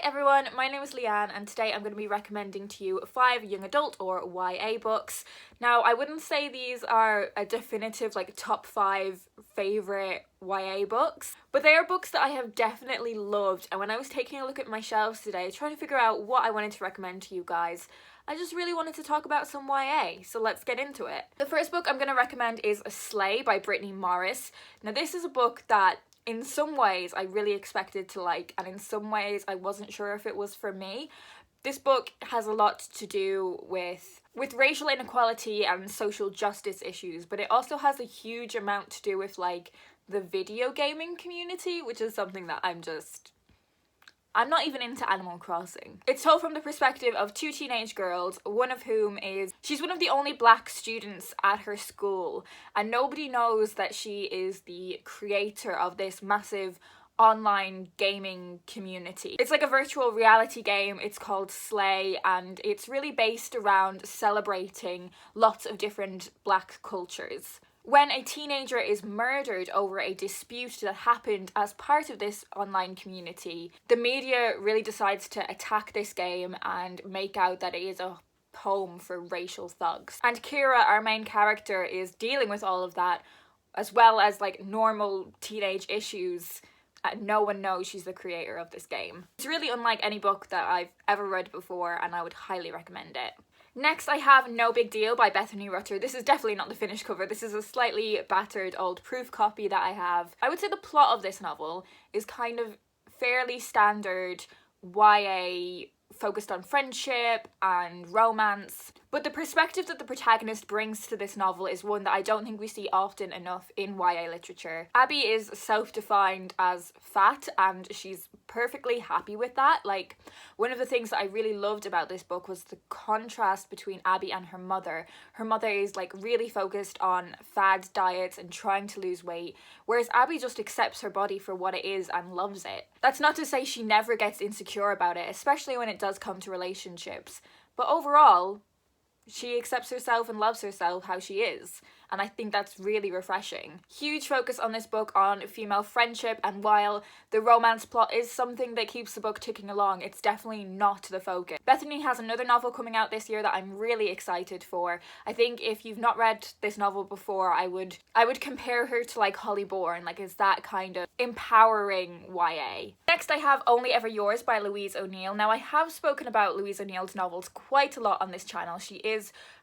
Hi everyone, my name is Leanne and today I'm going to be recommending to you 5 young adult or YA books. Now I wouldn't say these are a definitive top 5 favourite YA books, but they are books that I have definitely loved, and when I was taking a look at my shelves today trying to figure out what I wanted to recommend to you guys, I just really wanted to talk about some YA, so let's get into it. The first book I'm going to recommend is Slay by Brittany Morris. Now this is a book that in some ways I really expected to like, and in some ways I wasn't sure if it was for me. This book has a lot to do with racial inequality and social justice issues, but it also has a huge amount to do with the video gaming community, which is something that I'm not even into Animal Crossing. It's told from the perspective of 2 teenage girls, one of whom she's one of the only black students at her school, and nobody knows that she is the creator of this massive online gaming community. It's like a virtual reality game. It's called Slay, and it's really based around celebrating lots of different black cultures. When a teenager is murdered over a dispute that happened as part of this online community, the media really decides to attack this game and make out that it is a home for racial thugs. And Kira, our main character, is dealing with all of that, as well as normal teenage issues. No one knows she's the creator of this game. It's really unlike any book that I've ever read before, and I would highly recommend it. Next I have No Big Deal by Bethany Rutter. This is definitely not the finished cover. This is a slightly battered old proof copy that I have. I would say the plot of this novel is kind of fairly standard YA, focused on friendship and romance, but the perspective that the protagonist brings to this novel is one that I don't think we see often enough in YA literature. Abby is self-defined as fat, and she's perfectly happy with that. One of the things that I really loved about this book was the contrast between Abby and her mother. Her mother is really focused on fad diets and trying to lose weight, whereas Abby just accepts her body for what it is and loves it. That's not to say she never gets insecure about it, especially when it does come to relationships, but overall she accepts herself and loves herself how she is, and I think that's really refreshing. Huge focus on this book on female friendship, and while the romance plot is something that keeps the book ticking along, it's definitely not the focus. Bethany has another novel coming out this year that I'm really excited for. I think if you've not read this novel before, I would compare her to Holly Bourne. It's that kind of empowering YA. Next I have Only Ever Yours by Louise O'Neill. Now I have spoken about Louise O'Neill's novels quite a lot on this channel. She is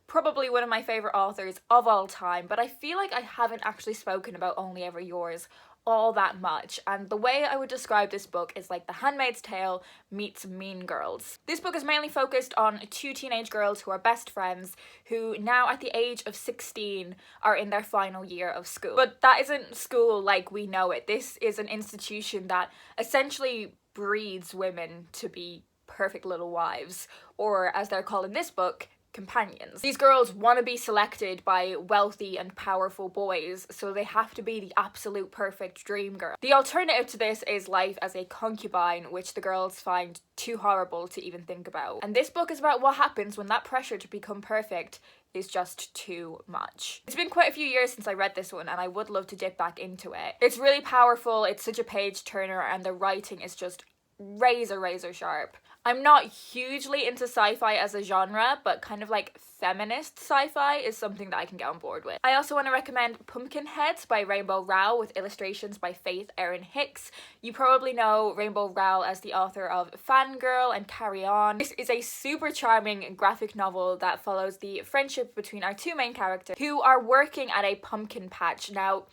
probably one of my favourite authors of all time, but I feel like I haven't actually spoken about Only Ever Yours all that much, and the way I would describe this book is The Handmaid's Tale meets Mean Girls. This book is mainly focused on 2 teenage girls who are best friends, who now at the age of 16 are in their final year of school. But that isn't school like we know it. This is an institution that essentially breeds women to be perfect little wives, or as they're called in this book, companions. These girls want to be selected by wealthy and powerful boys, so they have to be the absolute perfect dream girl. The alternative to this is life as a concubine, which the girls find too horrible to even think about. And this book is about what happens when that pressure to become perfect is just too much. It's been quite a few years since I read this one, and I would love to dip back into it. It's really powerful, it's such a page turner, and the writing is just razor sharp. I'm not hugely into sci-fi as a genre, but kind of feminist sci-fi is something that I can get on board with. I also want to recommend Pumpkinheads by Rainbow Rowell with illustrations by Faith Erin Hicks. You probably know Rainbow Rowell as the author of Fangirl and Carry On. This is a super charming graphic novel that follows the friendship between our 2 main characters who are working at a pumpkin patch. Now,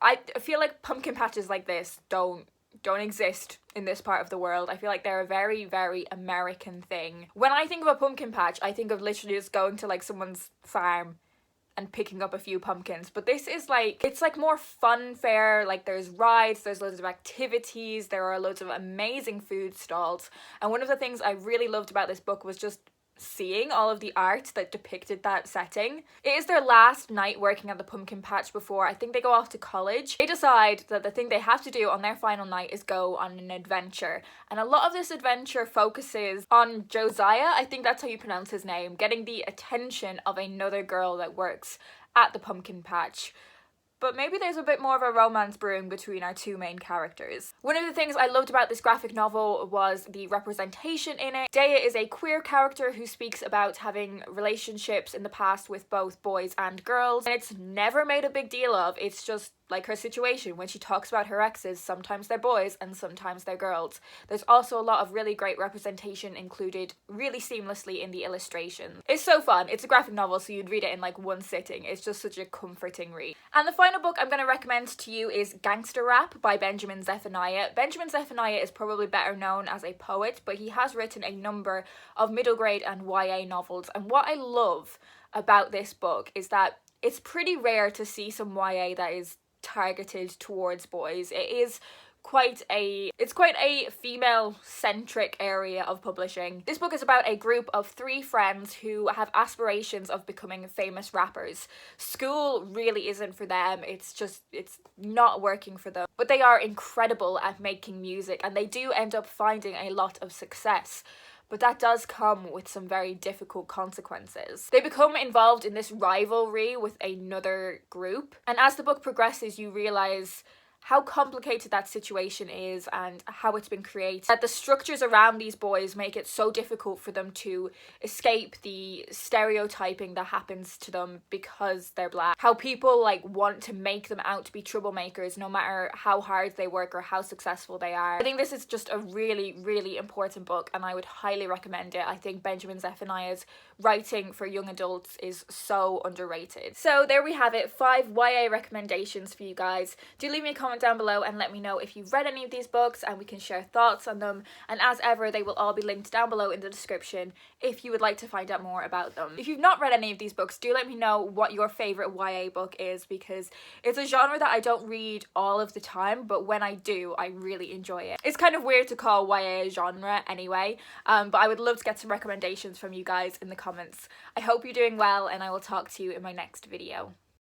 I feel like pumpkin patches like this don't exist in this part of the world. I feel like they're a very, very American thing. When I think of a pumpkin patch, I think of literally just going to someone's farm and picking up a few pumpkins, but this is it's more fun fair. There's rides, there's loads of activities, there are loads of amazing food stalls, and one of the things I really loved about this book was just seeing all of the art that depicted that setting. It is their last night working at the pumpkin patch before I think they go off to college. They decide that the thing they have to do on their final night is go on an adventure, and a lot of this adventure focuses on Josiah, I think that's how you pronounce his name, getting the attention of another girl that works at the pumpkin patch. but maybe there's a bit more of a romance brewing between our two main characters. One of the things I loved about this graphic novel was the representation in it. Daya is a queer character who speaks about having relationships in the past with both boys and girls, and it's never made a big deal of. It's just like her situation when she talks about her exes. Sometimes they're boys and sometimes they're girls. There's also a lot of really great representation included really seamlessly in the illustrations. It's so fun. It's a graphic novel, so you'd read it in like one sitting. It's just such a comforting read. And the final book I'm going to recommend to you is Gangsta Rap by Benjamin Zephaniah. Benjamin Zephaniah is probably better known as a poet, but he has written a number of middle grade and YA novels. And what I love about this book is that it's pretty rare to see some YA that is targeted towards boys. It's quite a female-centric area of publishing. This book is about a group of 3 friends who have aspirations of becoming famous rappers. School really isn't for them. It's not working for them. But they are incredible at making music, and they do end up finding a lot of success. But that does come with some very difficult consequences. They become involved in this rivalry with another group, and as the book progresses, you realise how complicated that situation is and how it's been created. That the structures around these boys make it so difficult for them to escape the stereotyping that happens to them because they're black. How people like want to make them out to be troublemakers no matter how hard they work or how successful they are. I think this is just a really, really important book, and I would highly recommend it. I think Benjamin Zephaniah's writing for young adults is so underrated. So there we have it, 5 YA recommendations for you guys. Do leave me a comment down below and let me know if you've read any of these books, and we can share thoughts on them. And as ever, they will all be linked down below in the description if you would like to find out more about them. If you've not read any of these books, do let me know what your favourite YA book is, because it's a genre that I don't read all of the time, but when I do, I really enjoy it. It's kind of weird to call YA a genre anyway, but I would love to get some recommendations from you guys in the comments. I hope you're doing well, and I will talk to you in my next video.